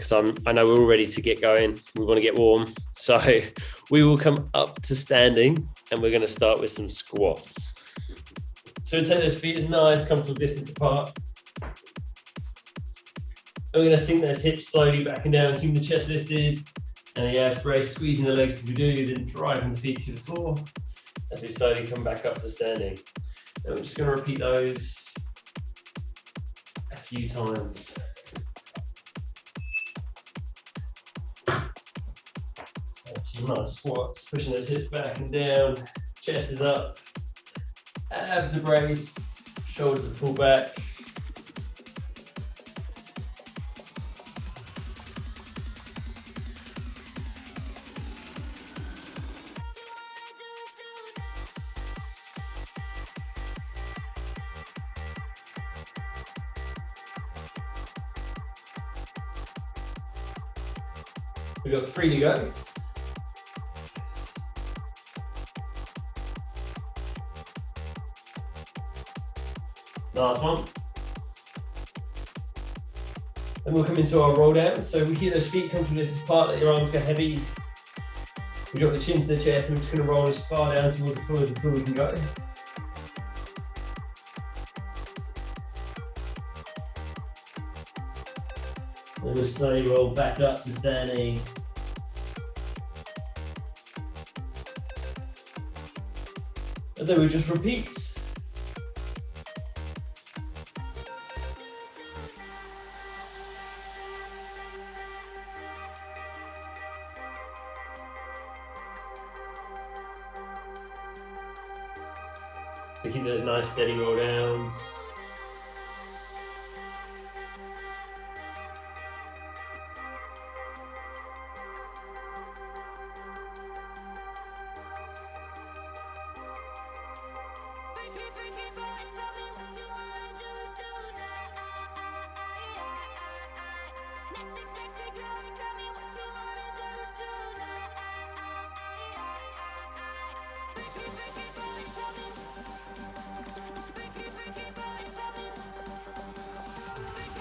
because I know we're all ready to get going. We want to get warm. So we will come up to standing and we're going to start with some squats. So we'll take those feet a nice comfortable distance apart. And we're going to sink those hips slowly back and down, keeping the chest lifted. And the abs brace, squeezing the legs as we do, then driving the feet to the floor as we slowly come back up to standing. And we're just going to repeat those a few times. Some nice squats, pushing those hips back and down, chest is up, abs are braced, shoulders are pulled back. We've got 3 to go. Last one. Then we'll come into our roll down. So we keep those feet comfortably apart, let your arms go heavy. We drop the chin to the chest and we're just going to roll as far down towards the floor as we can go. And we'll slowly roll back up to standing. And then we just repeat. So keep those nice steady roll downs.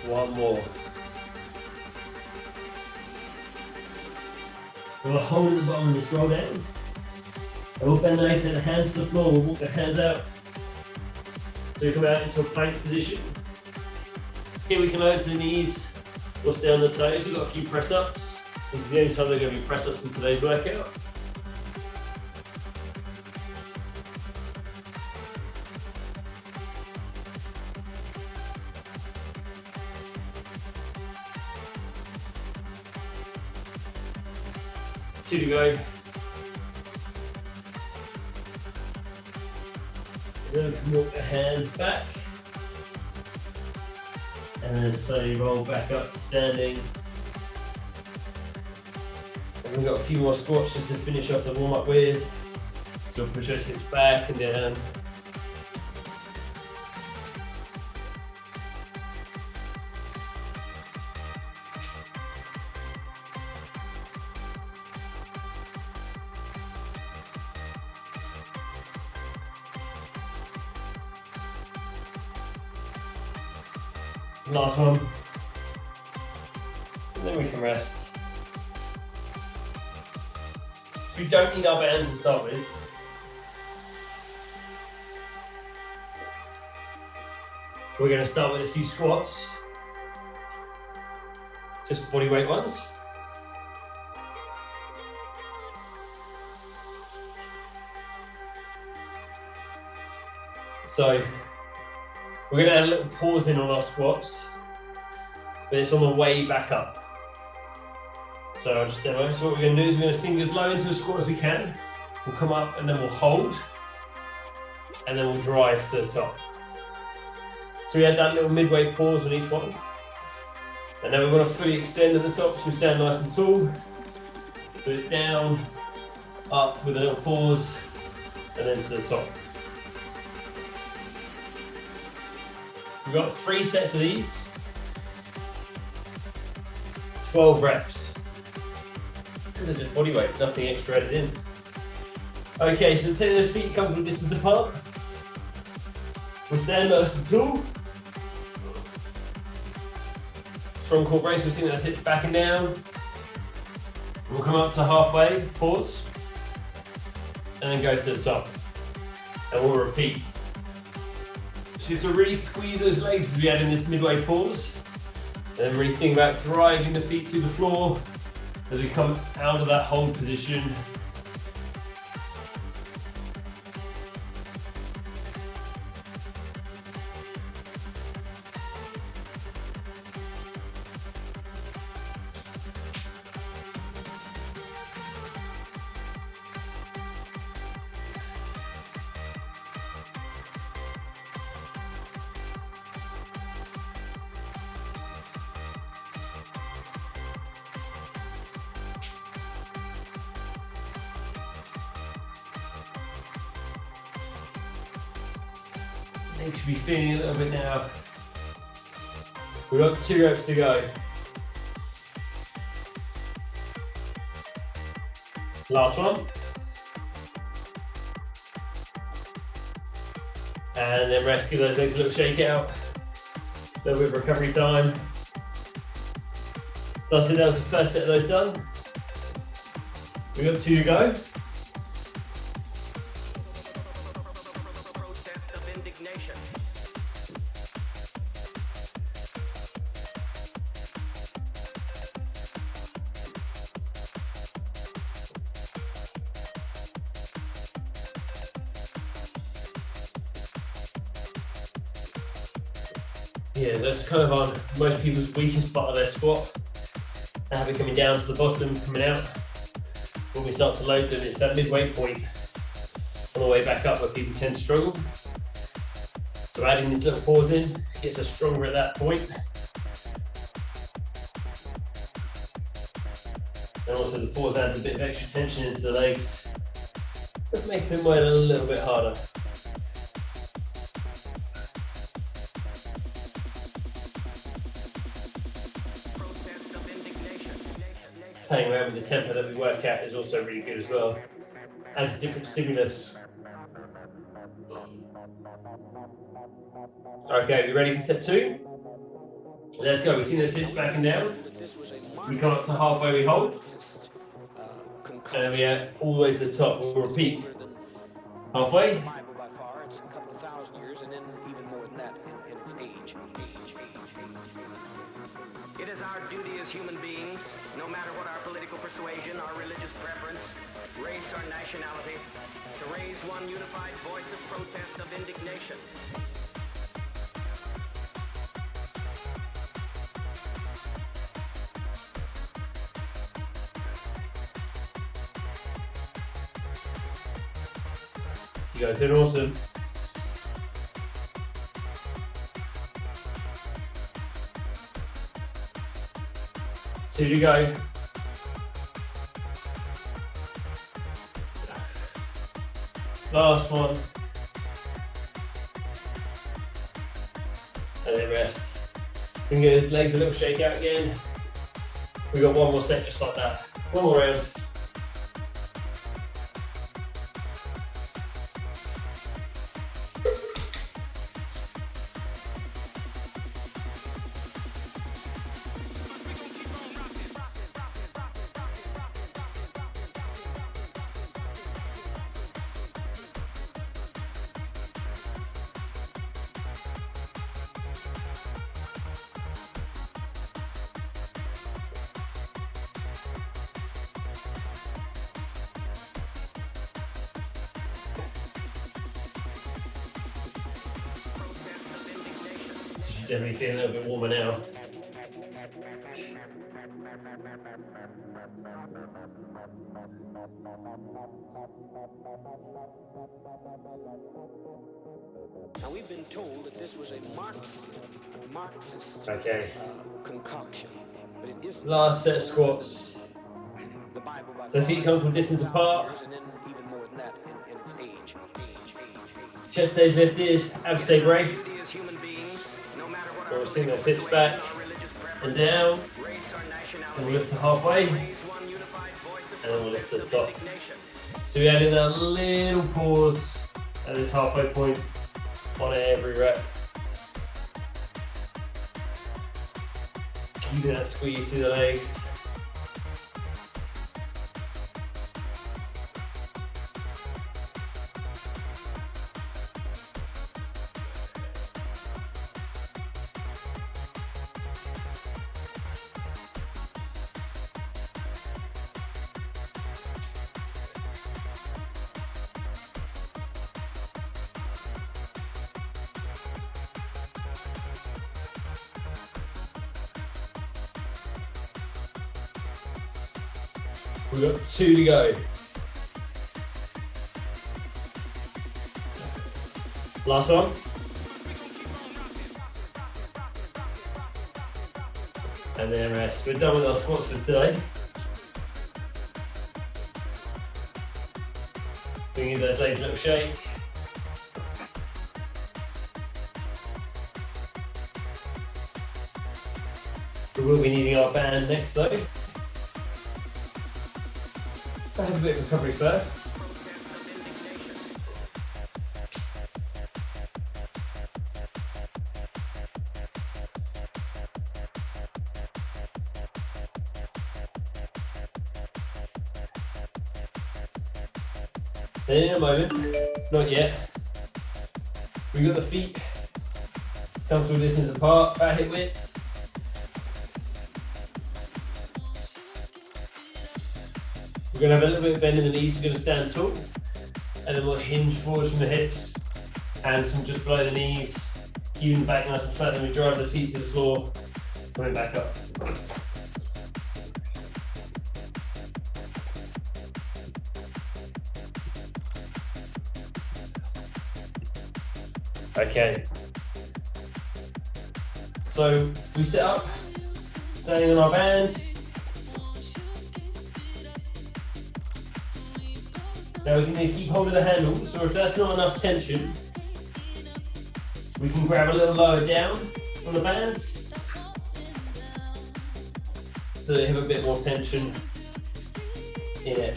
One more. We'll hold at the bottom of this roll down. And we'll bend nice and the hands to the floor. We'll walk the hands out. So we come out into a plank position. Here we can lower to the knees or stay on the toes. We've got a few press ups. This is the only time they're going to be press ups in today's workout. Two to go. And then we can walk the hands back. And then slowly roll back up to standing. And we've got a few more squats just to finish off the warm up with. So we'll push those hips back and down. Last one, and then we can rest. So we don't need our bands to start with. We're going to start with a few squats, just body weight ones. So we're going to add a little pause in on our squats, but it's on the way back up. So I'll just demo. So what we're going to do is we're going to sink as low into a squat as we can. We'll come up and then we'll hold, and then we'll drive to the top. So we had that little midway pause on each one. And then we're going to fully extend at the top, so we stand nice and tall. So it's down, up with a little pause, and then to the top. We've got 3 sets of these, 12 reps. These are just body weight, nothing extra added in. Okay, so take those feet a couple of distance apart. We'll stand nice and tall. Strong core brace, we'll sing those hips back and down. We'll come up to halfway, pause, and then go to the top. And we'll repeat. So you have to really squeeze those legs as we add in this midway pause. And then really think about driving the feet to the floor as we come out of that hold position. You should be feeling a little bit now. We've got 2 reps to go. Last one. And then rest, give those legs a little shake out. A little bit of recovery time. So I said that was the first set of those done. We've got 2 to go. Yeah, that's kind of on most people's weakest part of their squat. They have it coming down to the bottom, coming out. When we start to load them, it's that midway point on the way back up where people tend to struggle. So adding this little pause in gets us stronger at that point. And also the pause adds a bit of extra tension into the legs, but making them work a little bit harder. Playing around with the tempo that we work at is also really good as well. Adds a different stimulus. Okay, we ready for set 2? Let's go. We see those hips back and down. We come up to halfway, we hold. And then we add all the way to the top. We'll repeat. Halfway. It is our duty as human beings, no matter what our political persuasion, our religious preference, race or nationality, to raise one unified voice of protest, of indignation. You guys did awesome. Two to go. Last one. And then rest. We can get his legs a little shake out again. We've got one more set just like that. One more round. Definitely feel a little bit warmer now. Now we've been told that this was a Marxist concoction, but it isn't. Last set of squats. So feet come from distance apart. And then even more than that in its age. Chest stays lifted, abs stay braced. We'll sing those hips back and down, and we'll lift to halfway, and then we'll lift to the top. So we add in a little pause at this halfway point on every rep. Keeping that squeeze through the legs. We've got 2 to go. Last one. And then rest. We're done with our squats for today. So we give those legs a little shake. We will be needing our band next though. Have a bit of recovery first. Then in a moment, not yet, we got the feet comfortable distance apart, about hip width. We're going to have a little bit of bend in the knees, we're going to stand tall, and then we'll hinge forwards from the hips, hands from just below the knees, keeping the back nice and flat, then we drive the feet to the floor, coming back up. Okay, so we sit up, standing on our band. Now we can keep hold of the handles, or if that's not enough tension, we can grab a little lower down on the band, so you have a bit more tension in it.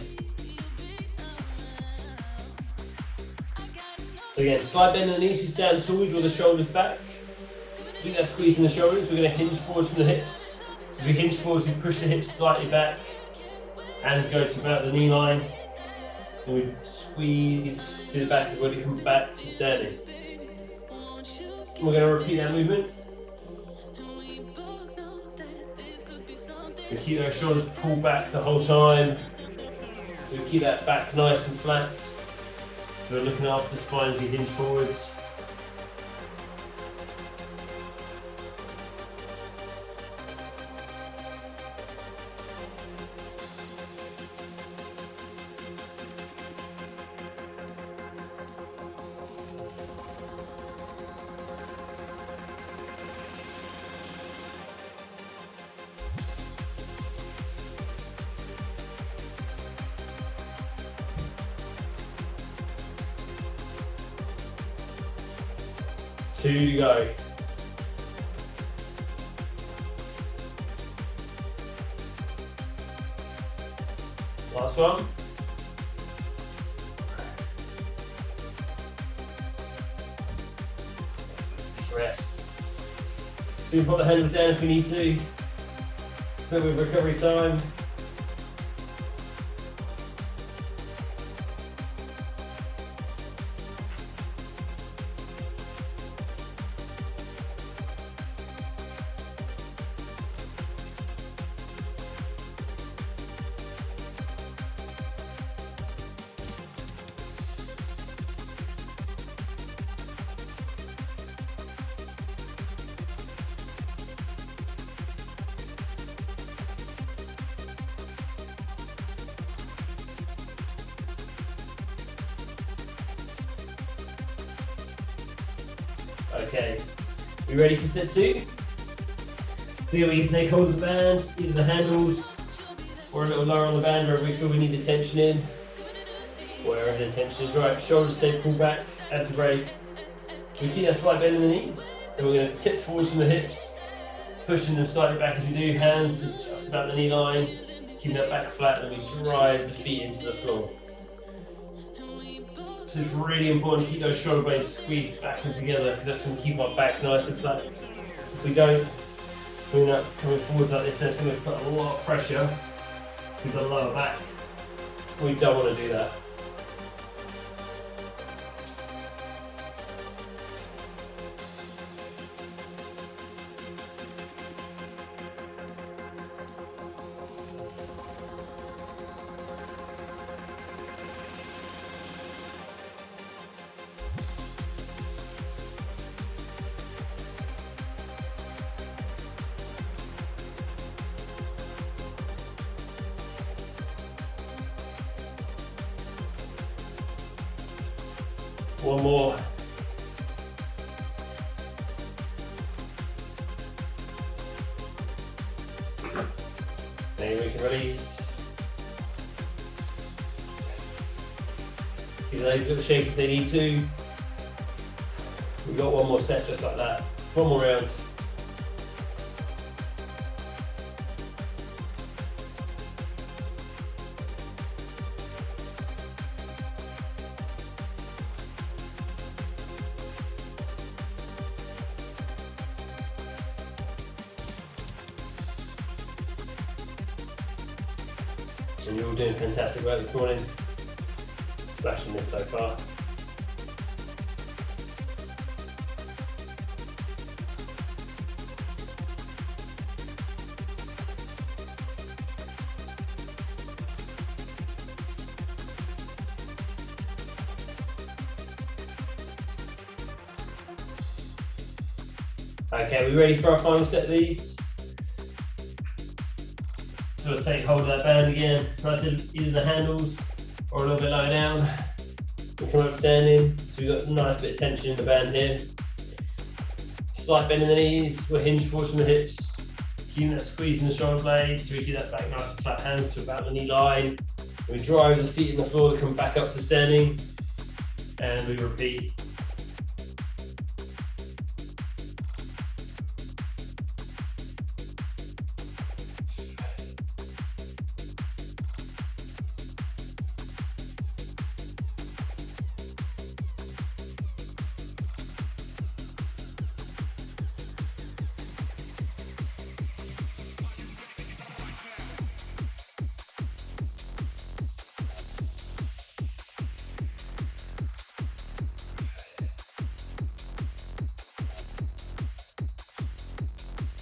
So again, slight bend in the knees, we stand tall, we draw the shoulders back. Keep that squeeze in the shoulders, we're going to hinge forwards from the hips. So as we hinge forwards, we push the hips slightly back, hands go to about the knee line. And we squeeze to the back of the body, come back to standing. And we're going to repeat that movement. We keep our shoulders pulled back the whole time. So we keep that back nice and flat. So we're looking after the spine as we hinge forwards. Two to go. Last one. Rest. So we can put the handles down if we need to. A bit of recovery time. Okay, we ready for set 2? So we can take hold of the band, either the handles, or a little lower on the band, or we feel we need the tension in. Wherever the tension is right, shoulders stay pulled back, abs brace. We keep that slight bend in the knees, then we're going to tip forwards from the hips, pushing them slightly back as we do, hands to just about the knee line, keeping that back flat, and we drive the feet into the floor. So it's really important to keep those shoulder blades squeezed back and together, because that's going to keep our back nice and flat. If we don't, Coming forwards like this, that's going to put a lot of pressure to the lower back. We don't want to do that. One more. Then we can release. Give the legs a little shake if they need to. We've got one more set just like that. One more round. And you're all doing fantastic work this morning. Smashing this so far. Okay, we ready for our final set of these? So we'll take hold of that band again, press either the handles or a little bit lower down. We come up standing, so we've got a nice bit of tension in the band here. Slight bend in the knees, we're hinged forward from the hips, keeping that squeeze in the shoulder blades, so we keep that back nice and flat, hands to about the knee line. We drive the feet in the floor to come back up to standing, and we repeat.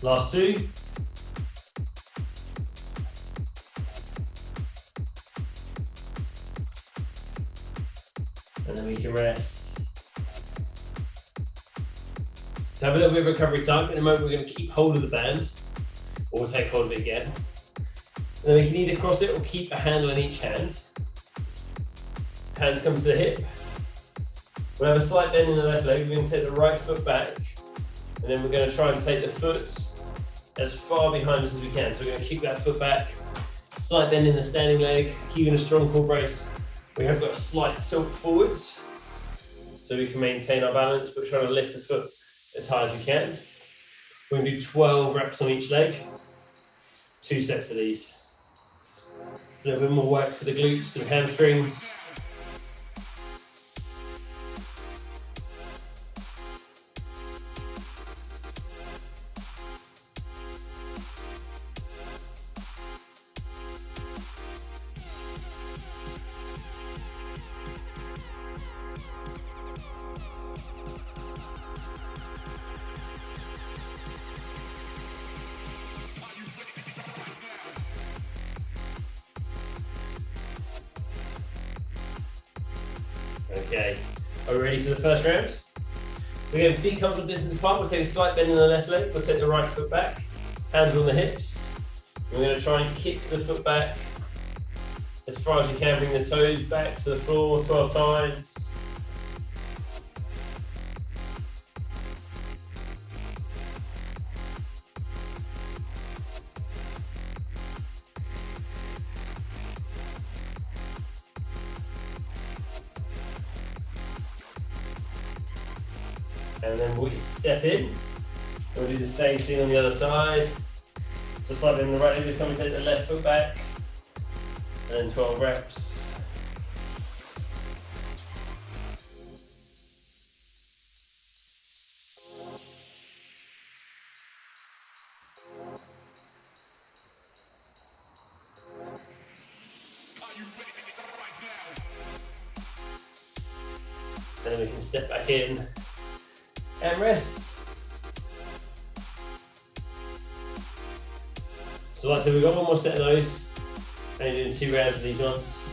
Last two. And then we can rest. So have a little bit of recovery time. In a moment we're going to keep hold of the band, or we'll take hold of it again. And then we can either cross it or keep a handle in each hand. Hands come to the hip. We'll have a slight bend in the left leg. We're going to take the right foot back. And then we're going to try and take the foot as far behind us as we can. So we're going to kick that foot back, slight bend in the standing leg, keeping a strong core brace. We have got a slight tilt forwards, so we can maintain our balance, but trying to lift the foot as high as we can. We're going to do 12 reps on each leg, 2 sets of these. So a little bit more work for the glutes and hamstrings. Okay, are we ready for the first round? So again, feet comfortable distance apart, we'll take a slight bend in the left leg, we'll take the right foot back, hands on the hips. We're going to try and kick the foot back as far as you can, bring the toes back to the floor 12 times. And then we'll step in, and we'll do the same thing on the other side. Just like in the right leg, this time we take the left foot back, and then 12 reps. And then we can step back in and rest. So like I said, we've got one more set of those. Only doing 2 rounds of these ones.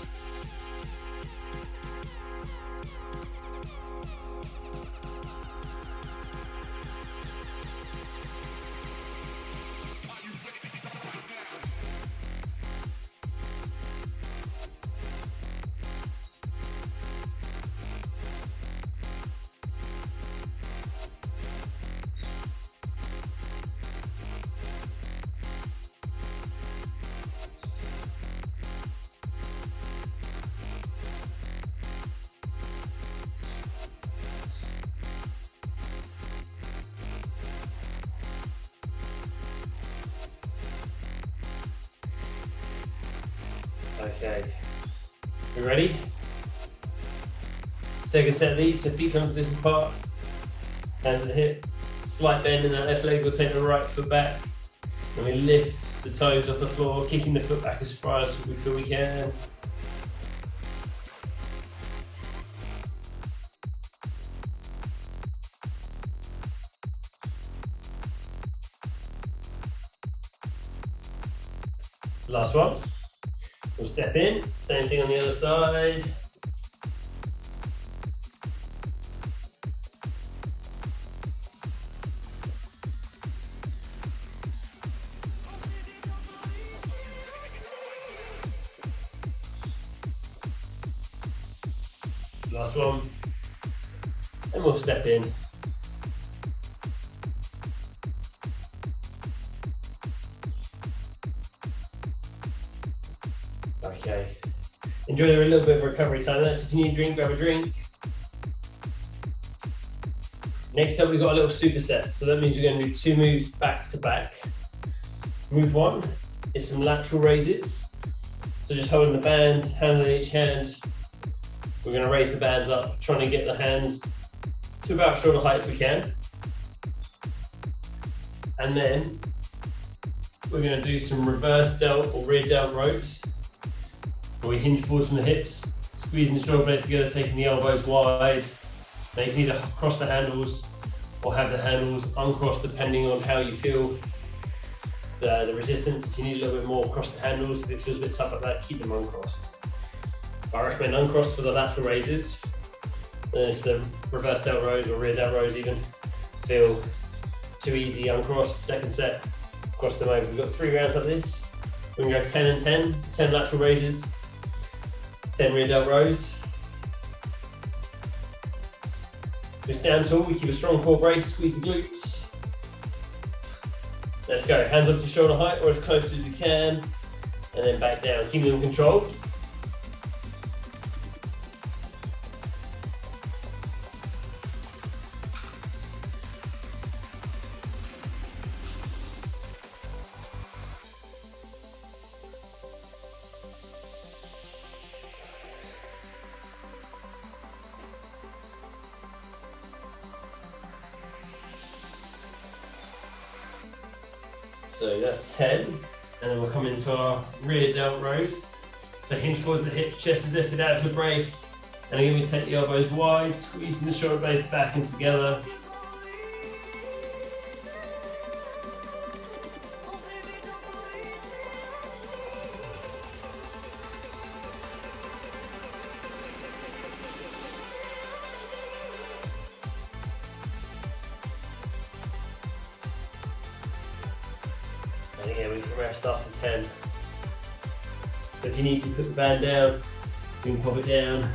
Okay, we ready? Second set of these, so feet come this apart, hands at the hip, slight bend in that left leg, we'll take the right foot back, and we lift the toes off the floor, kicking the foot back as far as we feel we can. Last one. We'll step in, same thing on the other side. Last one. And we'll step in. Okay. Enjoy a little bit of recovery time there. So if you need a drink, grab a drink. Next up, we've got a little superset. So that means we're going to do 2 moves back to back. Move 1 is some lateral raises. So just holding the band, hand in each hand. We're going to raise the bands up, trying to get the hands to about shoulder height if we can. And then we're going to do some reverse delt or rear delt rows. We hinge forward from the hips, squeezing the shoulder blades together, taking the elbows wide. Now you can either cross the handles or have the handles uncrossed depending on how you feel the resistance. If you need a little bit more, cross the handles. If it feels a bit tough like that, keep them uncrossed. I recommend uncrossed for the lateral raises. And if the reverse delt rows or rear delt rows even feel too easy, uncrossed, second set, cross them over. We've got 3 rounds like this. We can go 10 and 10, 10 lateral raises, 10 rear delt rows. We stand tall, we keep a strong core brace, squeeze the glutes. Let's go, hands up to shoulder height or as close as you can, and then back down, keep them controlled. So that's 10, and then we'll come into our rear delt rows. So hinge forward the hips, chest is lifted out to brace, and again we take the elbows wide, squeezing the shoulder blades back and together. And again, we can rest after 10. So if you need to put the band down, you can pop it down. You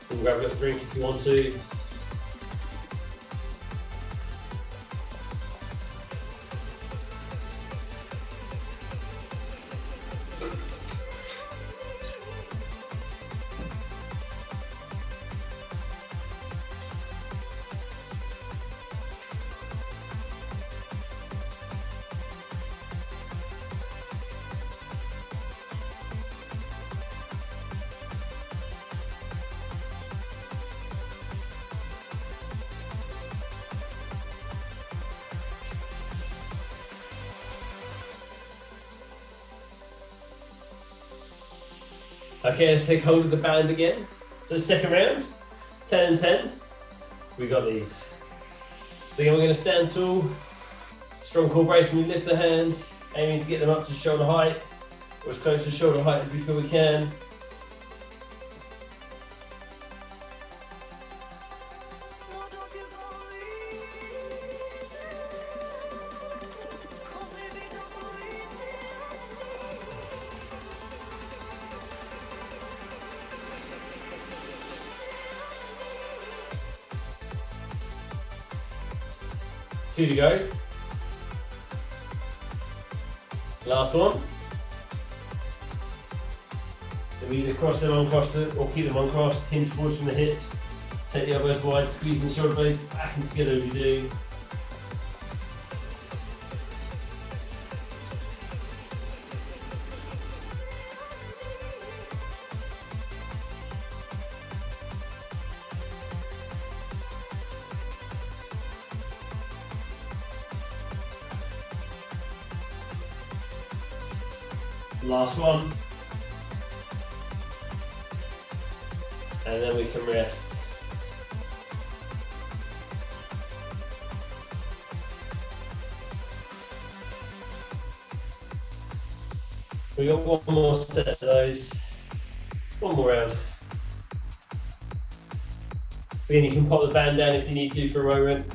can grab a little drink if you want to. Okay, let's take hold of the band again. So second round, 10 and 10. We got these. So again, we're going to stand tall, strong core brace, and we lift the hands, aiming to get them up to shoulder height, or as close to shoulder height as we feel we can. Two to go. Last one. Then we either cross them, uncross them, or keep them uncrossed. Hinge forwards from the hips. Take the elbows wide, squeezing the shoulder blades back and together as you do. Last one. And then we can rest. We got one more set of those. One more round. So again, you can pop the band down if you need to for a moment.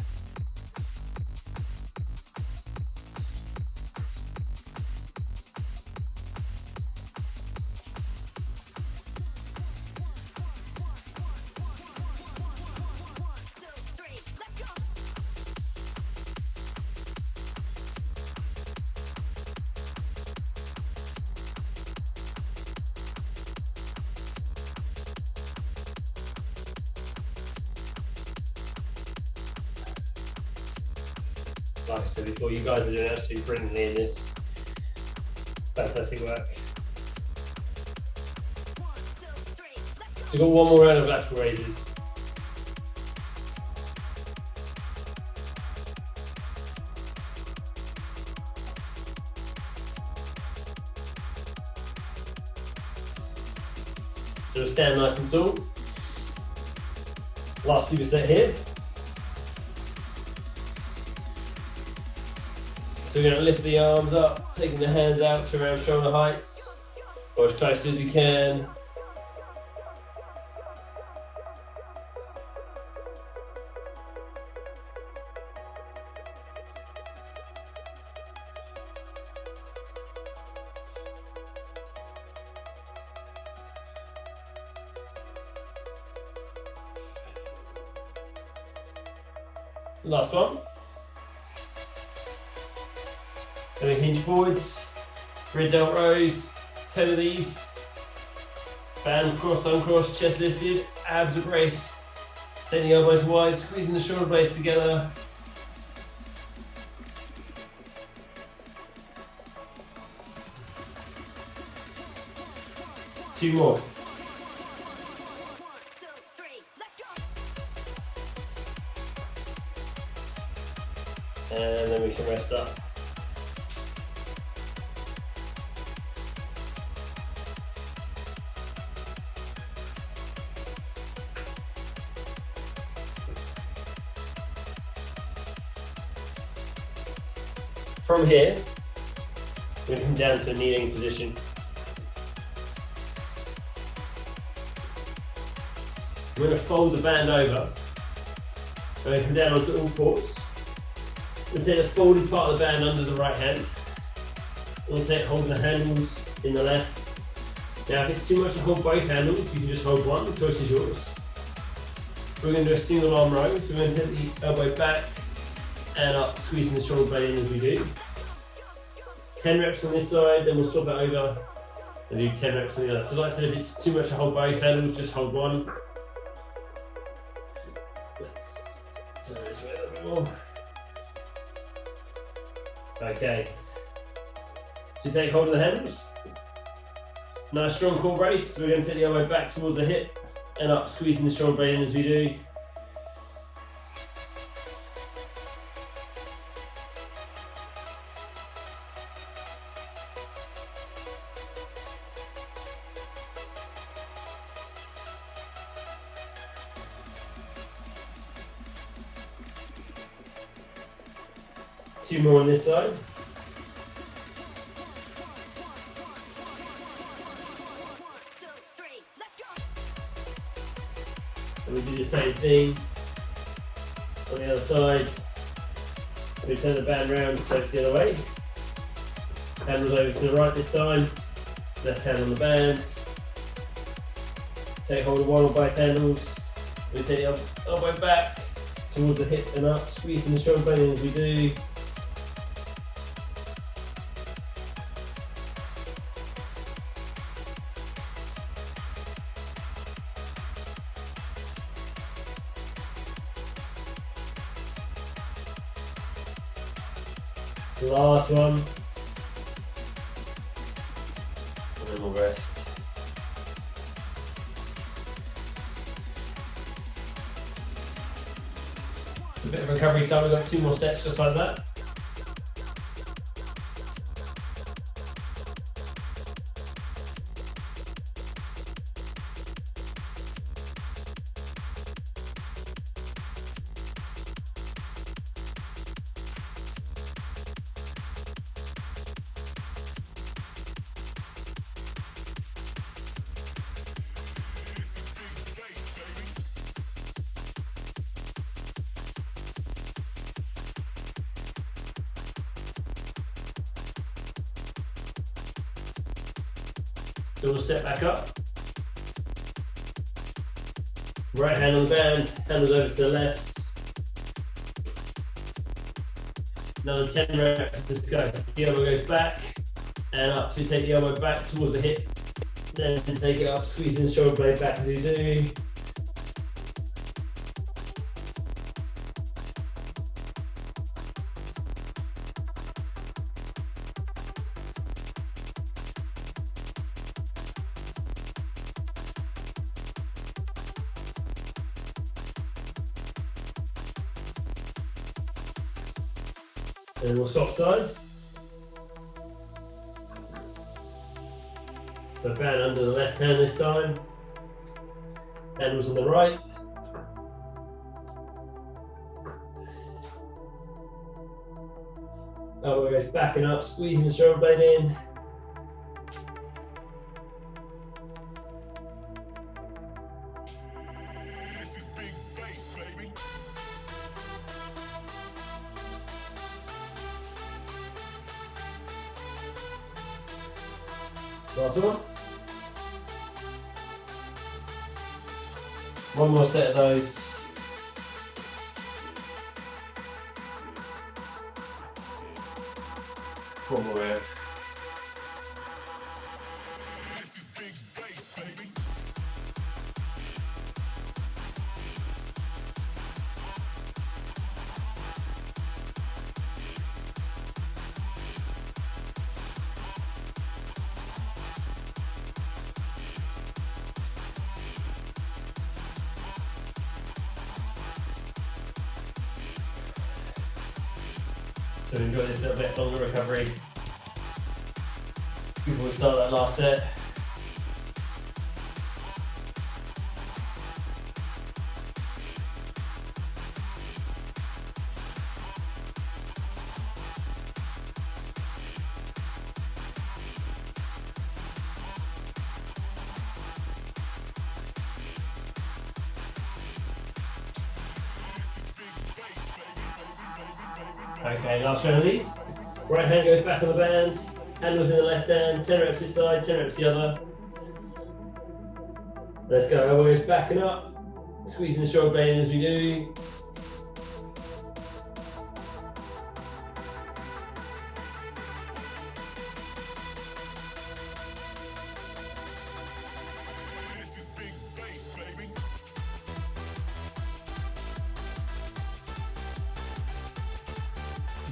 Like I said before, you guys are doing absolutely brilliantly in this. Fantastic work. So we've got one more round of lateral raises. So we'll stand nice and tall. Last superset here. So we're going to lift the arms up, taking the hands out to around shoulder heights, or as close as we can. Last one. Then we hinge forwards, rear delt rows, 10 of these. Band crossed, uncrossed, chest lifted, abs a brace. Taking the elbows wide, squeezing the shoulder blades together. Two more. And then we can rest up. From here, we're going to come down to a kneeling position. We're going to fold the band over. We're going to come down onto all fours. We'll take the folded part of the band under the right hand. We'll take holding the handles in the left. Now, if it's too much to hold both handles, you can just hold one. The choice is yours. We're going to do a single arm row. So we're going to take the elbow back and up, squeezing the shoulder blade in as we do. 10 reps on this side, then we'll swap it over and do 10 reps on the other. So like I said, if it's too much to hold both handles, just hold one. Let's turn this way a little bit more. Okay. So take hold of the handles. Nice strong core brace. So we're going to take the elbow back towards the hip and up, squeezing the shoulder blade in as we do. 2 more on this side. And we do the same thing on the other side. We turn the band round so it's the other way. Handles over to the right this time. Left hand on the band. Take hold of one or both handles. We take the elbow back towards the hip and up, squeezing the shoulder blade in as we do. Last one. And then we'll rest. It's a bit of recovery time. We've got 2 more sets just like that. So we'll set back up. Right hand on the band, handles over to the left. Another 10 reps. This go. The elbow goes back and up. So you take the elbow back towards the hip. Then take it up, squeezing the shoulder blade back as you do. And we'll swap sides. So band under the left hand this time. Handles on the right. Elbow goes back and up, squeezing the shoulder blade in. Last one. One more set of those. One more rep. So enjoy this little bit longer recovery before we start that last set. Okay, last round of these. Right hand goes back on the band, handles in the left hand, 10 reps this side, 10 reps the other. Let's go, elbow goes back and up, squeezing the shoulder blade in as we do.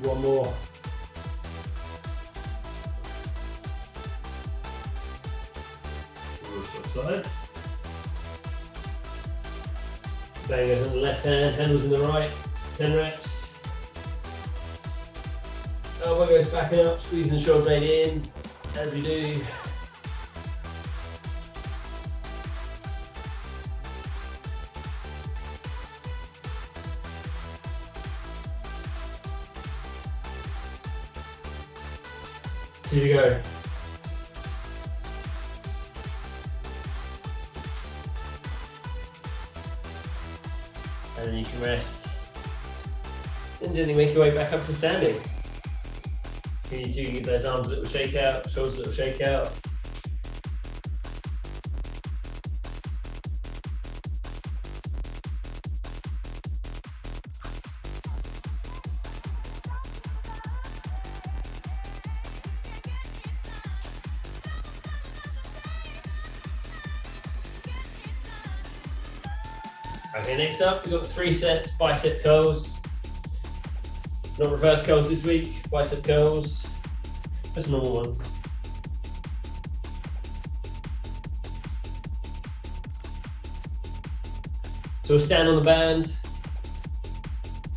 One more. Switch sides. Bang goes on the left hand, handles in the right, 10 reps. Elbow goes back and up, squeezing the shoulder blade in, as we do. 2 to go. And then you can rest. And gently make your way back up to standing. If you need to, give those arms a little shake out, shoulders a little shake out. Okay, next up, we've got 3 sets bicep curls. Not reverse curls this week, bicep curls, just normal ones. So we'll stand on the band,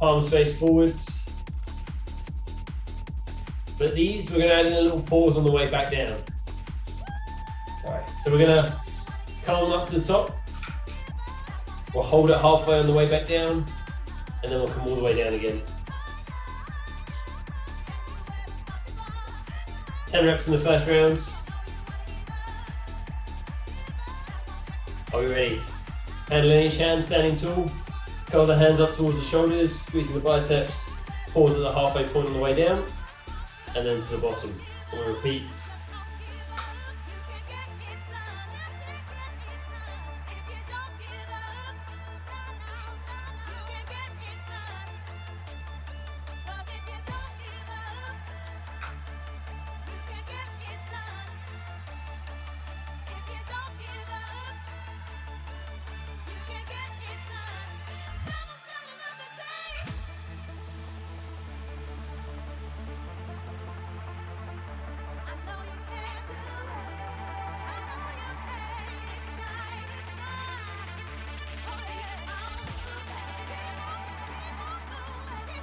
palms face forwards. But these, we're gonna add in a little pause on the way back down. All right, so we're gonna come up to the top. We'll hold it halfway on the way back down, and then we'll come all the way down again. 10 reps in the first round. Are we ready? Handle in each hand, standing tall. Curl the hands up towards the shoulders, squeezing the biceps. Pause at the halfway point on the way down, and then to the bottom. We'll repeat.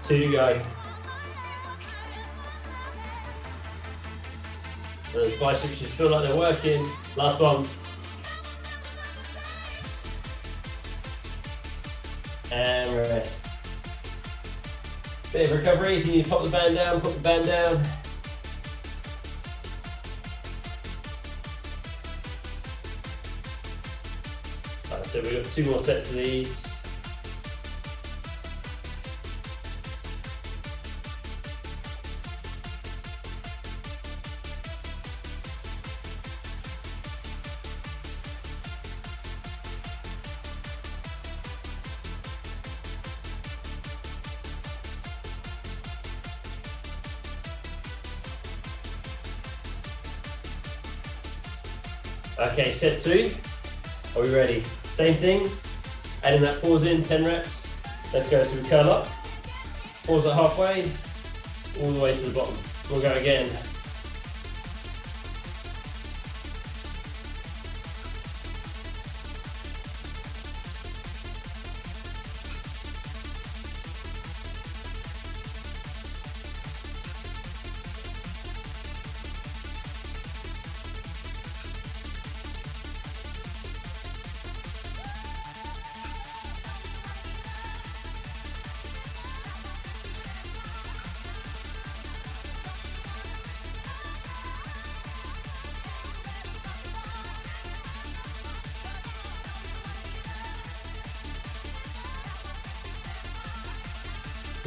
Two to go. Those biceps should feel like they're working. Last one. And rest. Bit of recovery. If you need to pop the band down, put the band down. Right, so we've got 2 more sets of these. Okay, set 2. Are we ready? Same thing. Adding that pause in, 10 reps. Let's go. So we curl up, pause at halfway, all the way to the bottom. We'll go again.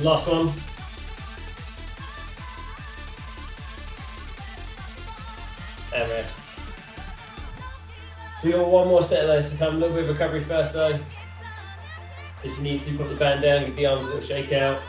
Last one. And rest. So you got 1 more set of those, so come a little bit of recovery first though. So if you need to, put the band down, give the arms a little shake out.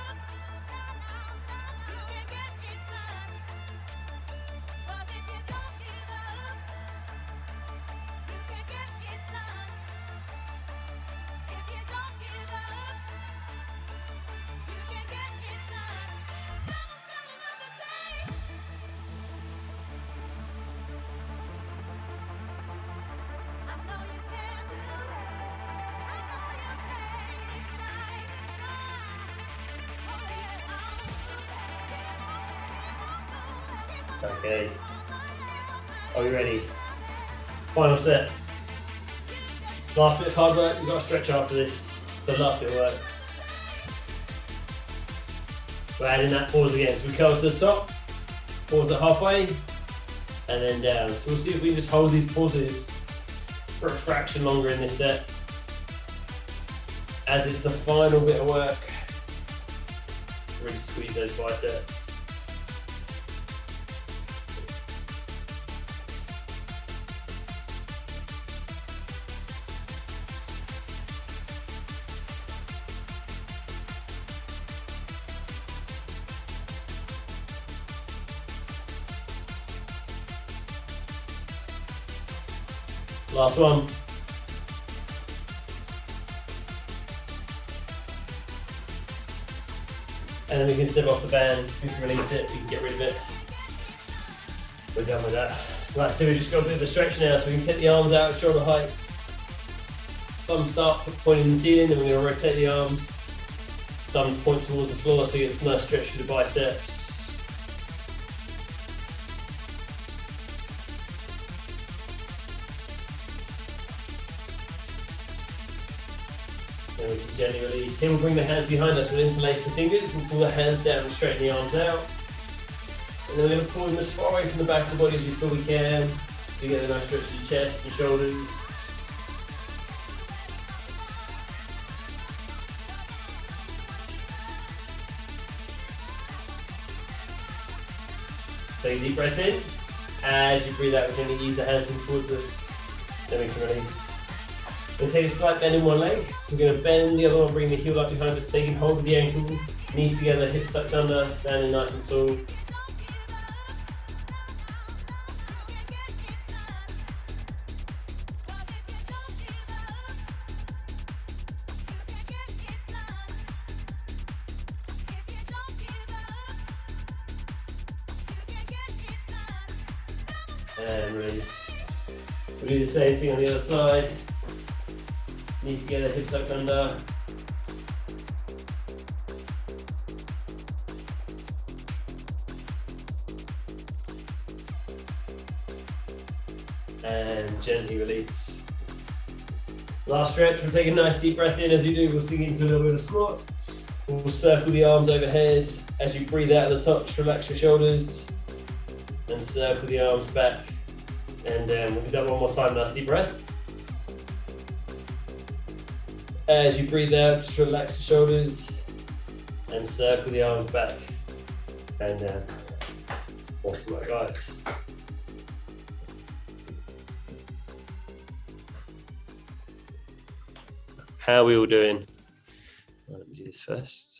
Okay. Are we ready? Final set. Last bit of hard work, we've got to stretch after this. So last bit of work. We're adding that pause again. So we curl to the top, pause at halfway, and then down. So we'll see if we can just hold these pauses for a fraction longer in this set, as it's the final bit of work. Really squeeze those biceps. Last one. And then we can step off the band, we can release it, we can get rid of it. We're done with that. Right, so we just got a bit of a stretch now, so we can take the arms out, shoulder height. Thumbs start pointing the ceiling, then we're going to rotate the arms. Thumbs point towards the floor so you get this nice stretch through the biceps. Then we can gently release. Here we'll bring the hands behind us, we'll interlace the fingers, we'll pull the hands down and straighten the arms out. And then we're going to pull them as far away from the back of the body as we feel we can. To get a nice stretch to the chest and shoulders. Take a deep breath in. As you breathe out, we gently ease the hands in towards us. Then we can release. We're going to take a slight bend in one leg. We're going to bend the other one, bring the heel up behind us, taking hold of the ankle. Knees together, hips tucked under, standing nice and tall. And release. We'll do the same thing on the other side. Knees together, hips tucked under. And gently release. Last stretch, we'll take a nice deep breath in. As you do, we'll sink into a little bit of squat. We'll circle the arms overhead. As you breathe out at the top, just relax your shoulders. And circle the arms back. And we'll do that one more time, nice deep breath. As you breathe out, just relax the shoulders and circle the arms back and down. Awesome work, guys. How are we all doing? Let me do this first.